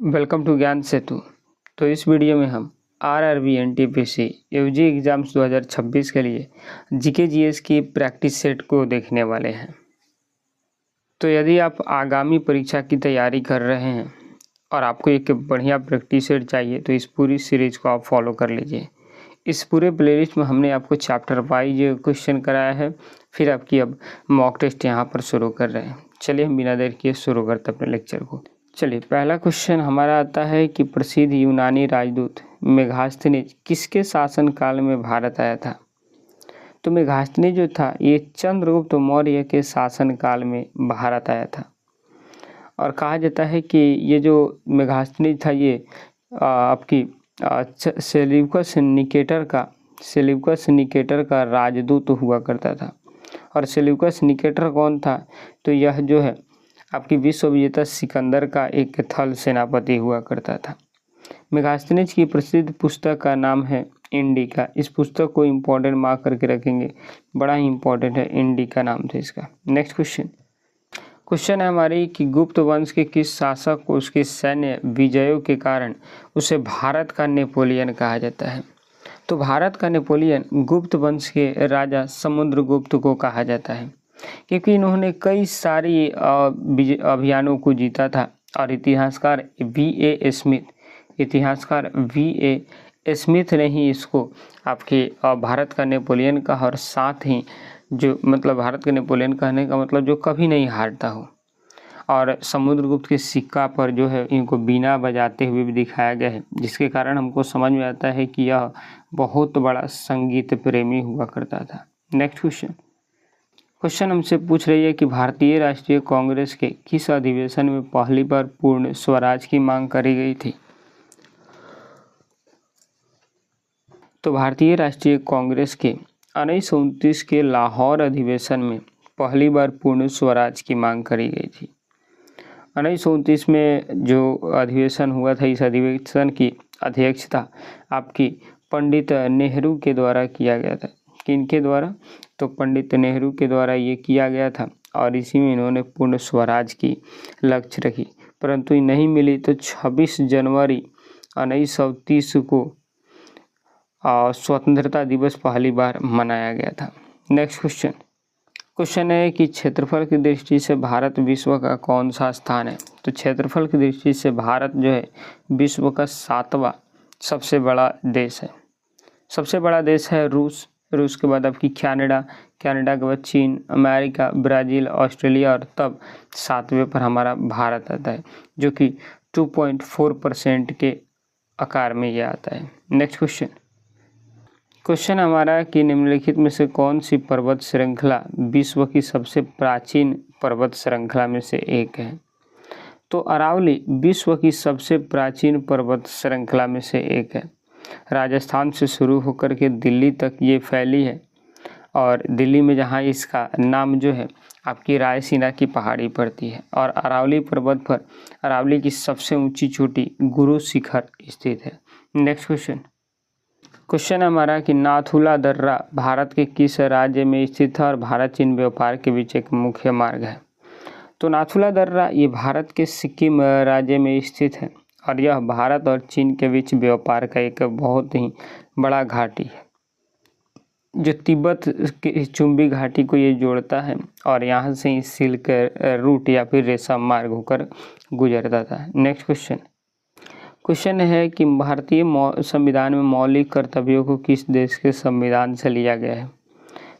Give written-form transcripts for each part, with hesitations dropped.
Welcome to ज्ञान सेतु। तो इस वीडियो में हम आरआरबी एनटीपीसी यूजी एग्ज़ाम्स 2026 के लिए जीके जीएस की प्रैक्टिस सेट को देखने वाले हैं। तो यदि आप आगामी परीक्षा की तैयारी कर रहे हैं और आपको एक बढ़िया प्रैक्टिस सेट चाहिए तो इस पूरी सीरीज़ को आप फॉलो कर लीजिए। इस पूरे प्लेलिस्ट में हमने आपको चैप्टर वाइज क्वेश्चन कराया है, फिर आपकी अब मॉक टेस्ट यहाँ पर शुरू कर रहे हैं। चलिए हम बिना देर किए शुरू करते हैं अपने लेक्चर को। चलिए पहला क्वेश्चन हमारा आता है कि प्रसिद्ध यूनानी राजदूत मेगास्थनीज किसके शासनकाल में भारत आया था। तो मेगास्थनीज जो था ये चंद्रगुप्त मौर्य के शासनकाल में भारत आया था और कहा जाता है कि ये जो मेगास्थनीज था ये आपकी सेल्यूकस निकेटर का राजदूत हुआ करता था। और सेल्यूकस निकेटर कौन था? तो यह जो है आपकी विश्व विजेता सिकंदर का एक थल सेनापति हुआ करता था। मेगास्थनीज की प्रसिद्ध पुस्तक का नाम है इंडिका। इस पुस्तक को इम्पोर्टेंट मार्क करके रखेंगे, बड़ा ही इम्पोर्टेंट है, इंडिका नाम था इसका। नेक्स्ट क्वेश्चन है हमारी कि गुप्त वंश के किस शासक को उसके सैन्य विजयों के कारण उसे भारत का नेपोलियन कहा जाता है। तो भारत का नेपोलियन गुप्त वंश के राजा समुद्रगुप्त को कहा जाता है, क्योंकि इन्होंने कई सारी अभियानों को जीता था। और इतिहासकार वी ए स्मिथ ने ही इसको आपके भारत का नेपोलियन कहा। और साथ ही जो मतलब भारत का नेपोलियन कहने का मतलब जो कभी नहीं हारता हो। और समुद्रगुप्त के सिक्का पर जो है इनको बीना बजाते हुए भी दिखाया गया है, जिसके कारण हमको समझ में आता है कि यह बहुत बड़ा संगीत प्रेमी हुआ करता था। नेक्स्ट क्वेश्चन हमसे पूछ रही है कि भारतीय राष्ट्रीय कांग्रेस के किस अधिवेशन में पहली बार पूर्ण स्वराज की मांग करी गई थी। तो भारतीय राष्ट्रीय कांग्रेस के 1929 के लाहौर अधिवेशन में पहली बार पूर्ण स्वराज की मांग करी गई थी। 1929 में जो अधिवेशन हुआ था, इस अधिवेशन की अध्यक्षता आपकी पंडित नेहरू के द्वारा किया गया था। किनके द्वारा? तो पंडित नेहरू के द्वारा ये किया गया था और इसी में इन्होंने पूर्ण स्वराज की लक्ष्य रखी, परंतु ये नहीं मिली। तो 26 जनवरी 1930 को स्वतंत्रता दिवस पहली बार मनाया गया था। नेक्स्ट क्वेश्चन है कि क्षेत्रफल की दृष्टि से भारत विश्व का कौन सा स्थान है। तो क्षेत्रफल की दृष्टि से भारत जो है विश्व का 7वां सबसे बड़ा देश है। सबसे बड़ा देश है रूस के बाद आपकी कनाडा के बाद चीन, अमेरिका, ब्राज़ील, ऑस्ट्रेलिया और तब 7वें पर हमारा भारत आता है, जो कि 2.4% के आकार में ये आता है। नेक्स्ट क्वेश्चन हमारा कि निम्नलिखित में से कौन सी पर्वत श्रृंखला विश्व की सबसे प्राचीन पर्वत श्रृंखला में से एक है। तो अरावली विश्व की सबसे प्राचीन पर्वत श्रृंखला में से एक है। राजस्थान से शुरू होकर के दिल्ली तक ये फैली है और दिल्ली में जहाँ इसका नाम जो है आपकी रायसीना की पहाड़ी पड़ती है। और अरावली पर्वत पर अरावली की सबसे ऊंची चोटी गुरु शिखर स्थित है। नेक्स्ट क्वेश्चन हमारा कि नाथुला दर्रा भारत के किस राज्य में स्थित है और भारत चीन व्यापार के बीच एक मुख्य मार्ग है। तो नाथुला दर्रा ये भारत के सिक्किम राज्य में स्थित है और यह भारत और चीन के बीच व्यापार का एक बहुत ही बड़ा घाटी है, जो तिब्बत के चुंबी घाटी को ये जोड़ता है और यहाँ से ही सिल्क रूट या फिर रेशम मार्ग होकर गुजरता था। नेक्स्ट क्वेश्चन है कि भारतीय संविधान में मौलिक कर्तव्यों को किस देश के संविधान से लिया गया है।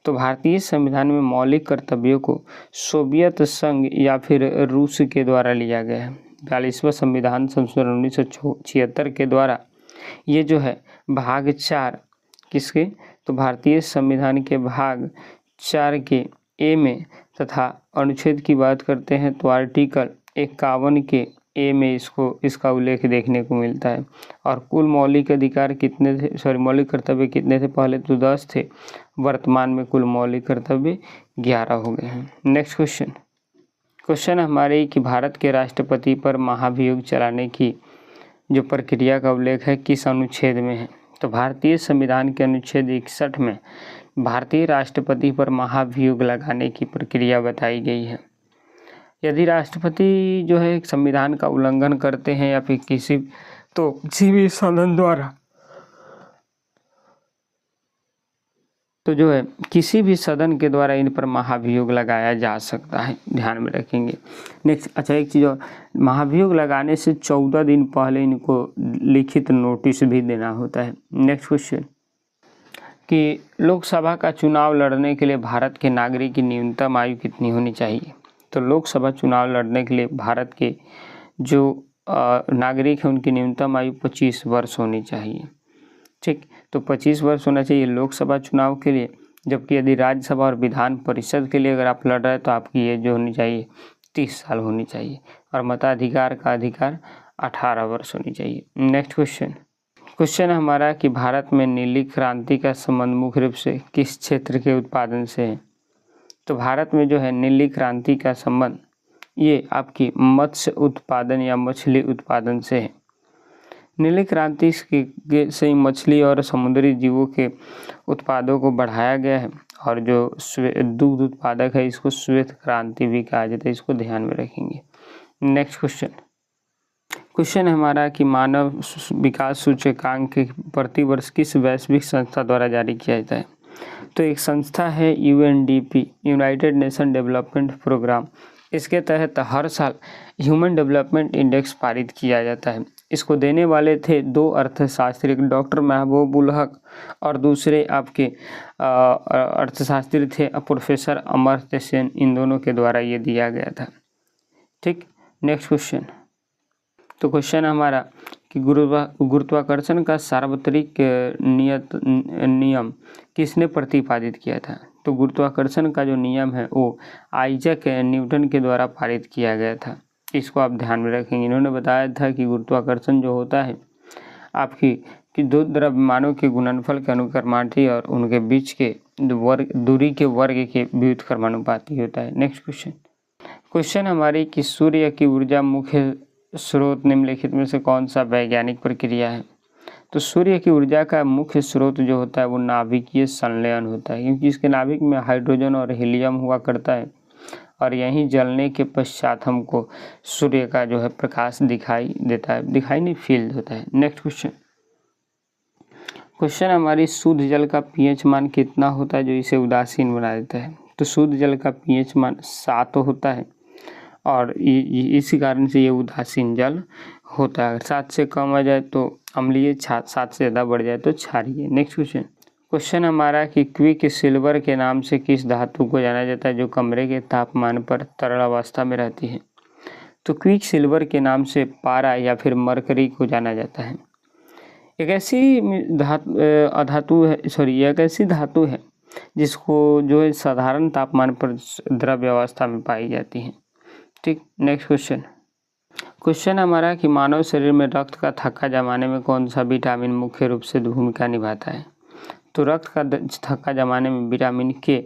तो भारतीय संविधान में मौलिक कर्तव्यों को सोवियत संघ या फिर रूस के द्वारा लिया गया है। 42वां संविधान संशोधन 1976 के द्वारा ये जो है भाग 4 किसके? तो भारतीय संविधान के भाग 4 के ए में तथा अनुच्छेद की बात करते हैं तो आर्टिकल 51 के ए में इसका उल्लेख देखने को मिलता है। और कुल मौलिक अधिकार कितने थे, मौलिक कर्तव्य कितने थे? पहले तो 10 थे, वर्तमान में कुल मौलिक कर्तव्य 11 हो गए हैं। नेक्स्ट क्वेश्चन हमारे कि भारत के राष्ट्रपति पर महाभियोग चलाने की जो प्रक्रिया का उल्लेख है किस अनुच्छेद में है। तो भारतीय संविधान के अनुच्छेद 61 में भारतीय राष्ट्रपति पर महाभियोग लगाने की प्रक्रिया बताई गई है। यदि राष्ट्रपति जो है संविधान का उल्लंघन करते हैं या फिर किसी भी सदन द्वारा तो जो है किसी भी सदन के द्वारा इन पर महाभियोग लगाया जा सकता है, ध्यान में रखेंगे। नेक्स्ट, अच्छा एक चीज़ और, महाभियोग लगाने से 14 दिन पहले इनको लिखित नोटिस भी देना होता है। नेक्स्ट क्वेश्चन कि लोकसभा का चुनाव लड़ने के लिए भारत के नागरिक की न्यूनतम आयु कितनी होनी चाहिए? तो लोकसभा चुनाव लड़ने के लिए भारत के जो नागरिक हैं उनकी न्यूनतम आयु 25 वर्ष होनी चाहिए। ठीक, तो 25 वर्ष होना चाहिए लोकसभा चुनाव के लिए, जबकि यदि राज्यसभा और विधान परिषद के लिए अगर आप लड़ रहे हैं तो आपकी एज जो होनी चाहिए 30 साल होनी चाहिए और मताधिकार का अधिकार 18 वर्ष होनी चाहिए। नेक्स्ट क्वेश्चन हमारा कि भारत में नीली क्रांति का संबंध मुख्य रूप से किस क्षेत्र के उत्पादन से है? तो भारत में जो है नीली क्रांति का संबंध ये आपकी मत्स्य उत्पादन या मछली उत्पादन से है। नीली क्रांति से मछली और समुद्री जीवों के उत्पादों को बढ़ाया गया है और जो दुग्ध उत्पादक है इसको श्वेत क्रांति भी कहा जाता है, इसको ध्यान में रखेंगे। नेक्स्ट क्वेश्चन हमारा कि मानव विकास सूचकांक प्रतिवर्ष किस वैश्विक संस्था द्वारा जारी किया जाता है? तो एक संस्था है UNDP, United Nation Development Programme. इसके तहत हर साल ह्यूमन डेवलपमेंट इंडेक्स पारित किया जाता है। इसको देने वाले थे 2 अर्थशास्त्री, डॉक्टर महबूब उल हक और दूसरे आपके अर्थशास्त्री थे प्रोफेसर अमर्त्य सेन। इन दोनों के द्वारा ये दिया गया था। ठीक, नेक्स्ट क्वेश्चन। तो क्वेश्चन हमारा कि गुरुत्वाकर्षण का सार्वत्रिक नियम किसने प्रतिपादित किया था? तो गुरुत्वाकर्षण का जो नियम है वो आइजैक न्यूटन के द्वारा पारित किया गया था, इसको आप ध्यान में रखेंगे। इन्होंने बताया था कि गुरुत्वाकर्षण जो होता है आपकी कि 2 द्रव्यमानों के गुणनफल के अनुक्रमानुपाती और उनके बीच के दूरी के वर्ग के व्युत्क्रमानुपाती होता है। नेक्स्ट क्वेश्चन हमारी कि सूर्य की ऊर्जा मुख्य स्रोत निम्नलिखित में से कौन सा वैज्ञानिक प्रक्रिया है? तो सूर्य की ऊर्जा का मुख्य स्रोत जो होता है वो नाभिकीय संलयन होता है, क्योंकि इसके नाभिक में हाइड्रोजन और हीलियम हुआ करता है और यहीं जलने के पश्चात हमको सूर्य का जो है प्रकाश दिखाई देता है, दिखाई नहीं फील होता है। नेक्स्ट क्वेश्चन हमारी शुद्ध जल का pH मान कितना होता है जो इसे उदासीन बना देता है? तो शुद्ध जल का pH मान 7 होता है और इसी कारण से ये उदासीन जल होता है। 7 से कम आ जाए तो अम्लीय, 7 से ज़्यादा बढ़ जाए तो क्षारीय। नेक्स्ट क्वेश्चन हमारा कि क्विक सिल्वर के नाम से किस धातु को जाना जाता है जो कमरे के तापमान पर तरल अवस्था में रहती है? तो क्विक सिल्वर के नाम से पारा या फिर मरकरी को जाना जाता है। एक ऐसी धातु है जिसको जो है साधारण तापमान पर द्रव्य अवस्था में पाई जाती है। ठीक, नेक्स्ट क्वेश्चन हमारा कि मानव शरीर में रक्त का थक्का जमाने में कौन सा विटामिन मुख्य रूप से भूमिका निभाता है? तो रक्त का थक्का जमाने में विटामिन के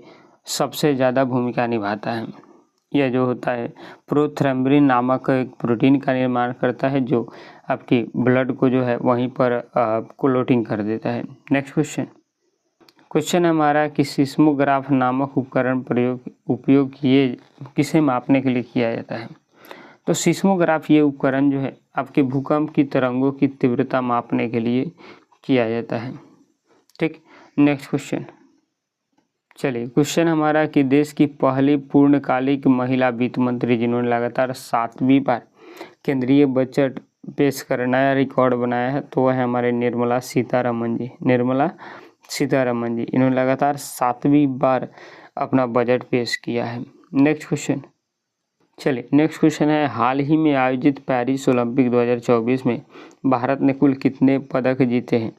सबसे ज़्यादा भूमिका निभाता है। यह जो होता है प्रोथ्रम्बिन नामक एक प्रोटीन का निर्माण करता है जो आपकी ब्लड को जो है वहीं पर क्लोटिंग कर देता है। नेक्स्ट क्वेश्चन हमारा कि सिस्मोग्राफ नामक उपकरण उपयोग किसे मापने के लिए किया जाता है? तो सिस्मोग्राफ ये उपकरण जो है आपके भूकंप की तरंगों की तीव्रता मापने के लिए किया जाता है। ठीक, नेक्स्ट चलिए क्वेश्चन हमारा कि देश की पहली पूर्णकालिक महिला वित्त मंत्री जिन्होंने लगातार 7वीं बार केंद्रीय बजट पेश कर नया रिकॉर्ड बनाया है तो वह है हमारे निर्मला सीतारमन जी। इन्होंने लगातार 7वीं बार अपना बजट पेश किया है। नेक्स्ट क्वेश्चन है हाल ही में आयोजित पेरिस ओलंपिक 2024 में भारत ने कुल कितने पदक जीते हैं?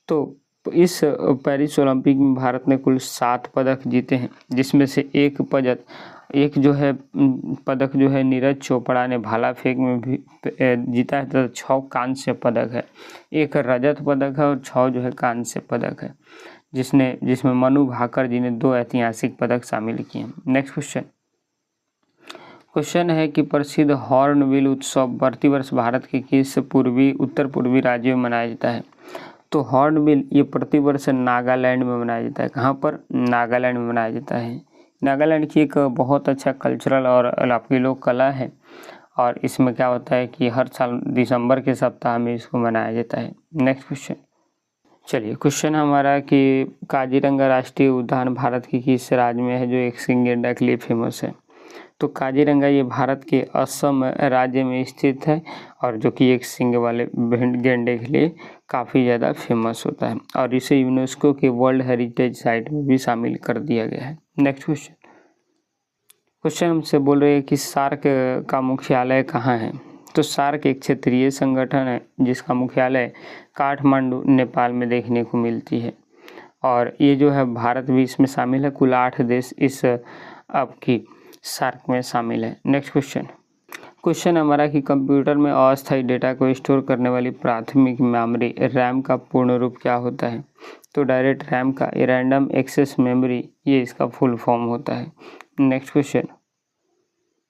तो इस पेरिस ओलंपिक में भारत ने कुल 7 पदक जीते हैं, जिसमें से एक पदक जो है नीरज चोपड़ा ने भाला फेंक में भी जीता है, तो 6 कांस्य पदक है, 1 रजत पदक है और 6 जो है कांस्य पदक है, जिसमें मनु भाकर जी ने 2 ऐतिहासिक पदक शामिल किए हैं। नेक्स्ट क्वेश्चन है कि प्रसिद्ध हॉर्नबिल उत्सव प्रतिवर्ष भारत के किस उत्तर पूर्वी राज्यों में मनाया जाता है? तो हॉर्नबिल ये प्रतिवर्ष नागालैंड में मनाया जाता है। कहाँ पर? नागालैंड में मनाया जाता है। नागालैंड की एक बहुत अच्छा कल्चरल और आपकी लोक कला है और इसमें क्या होता है कि हर साल दिसंबर के सप्ताह में इसको मनाया जाता है। नेक्स्ट क्वेश्चन, चलिए क्वेश्चन हमारा कि काजीरंगा राष्ट्रीय उद्यान भारत के किस राज्य में है जो एक सिंह गैंडा के लिए फेमस है? तो काजीरंगा ये भारत के असम राज्य में स्थित है और जो कि एक सींग वाले गैंडे के लिए काफ़ी ज़्यादा फेमस होता है और इसे यूनेस्को के वर्ल्ड हेरिटेज साइट में भी शामिल कर दिया गया है। नेक्स्ट क्वेश्चन, क्वेश्चन हमसे बोल रहे हैं कि सार्क का मुख्यालय कहाँ है? तो सार्क एक क्षेत्रीय संगठन है जिसका मुख्यालय काठमांडू नेपाल में देखने को मिलती है और ये जो है भारत भी इसमें शामिल है। कुल 8 देश इस आपकी सार्क में शामिल है। नेक्स्ट क्वेश्चन, क्वेश्चन हमारा कि कंप्यूटर में अस्थायी डेटा को स्टोर करने वाली प्राथमिक मेमोरी रैम का पूर्ण रूप क्या होता है? तो डायरेक्ट रैम का रैंडम एक्सेस मेमोरी ये इसका फुल फॉर्म होता है। नेक्स्ट क्वेश्चन,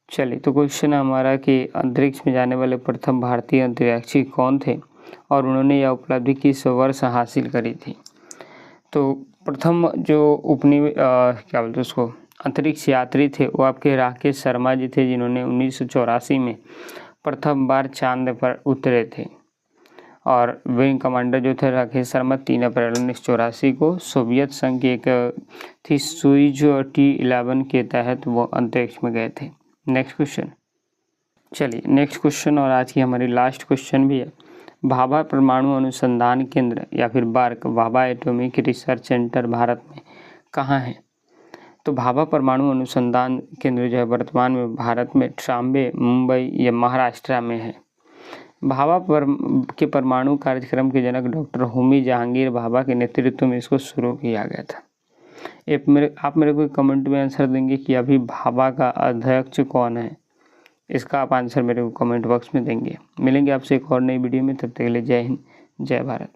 चलिए तो क्वेश्चन हमारा कि अंतरिक्ष में जाने वाले प्रथम भारतीय अंतरिक्षी कौन थे और उन्होंने यह उपलब्धि किस वर्ष हासिल करी थी? तो प्रथम जो क्या बोलते उसको अंतरिक्ष यात्री थे वो आपके राकेश शर्मा जी थे जिन्होंने 1984 में प्रथम बार चांद पर उतरे थे और विंग कमांडर जो थे राकेश शर्मा 3 अप्रैल 1984 को सोवियत संघ की एक थी सुइज T11 के तहत वो अंतरिक्ष में गए थे। नेक्स्ट क्वेश्चन, चलिए नेक्स्ट क्वेश्चन और आज की हमारी लास्ट क्वेश्चन भी है। भाभा परमाणु अनुसंधान केंद्र या फिर BARC Bhabha Atomic Research Centre Bharat में कहाँ है? तो भाभा परमाणु अनुसंधान केंद्र जो है वर्तमान में भारत में ट्राम्बे मुंबई या महाराष्ट्र में है। भाभा के परमाणु कार्यक्रम के जनक डॉक्टर होमी जहांगीर भाभा के नेतृत्व में इसको शुरू किया गया था। आप मेरे को कमेंट में आंसर देंगे कि अभी भाभा का अध्यक्ष कौन है, इसका आप आंसर मेरे को कमेंट बॉक्स में देंगे। मिलेंगे आपसे एक और नई वीडियो में, तब तक के लिए जय हिंद जय भारत।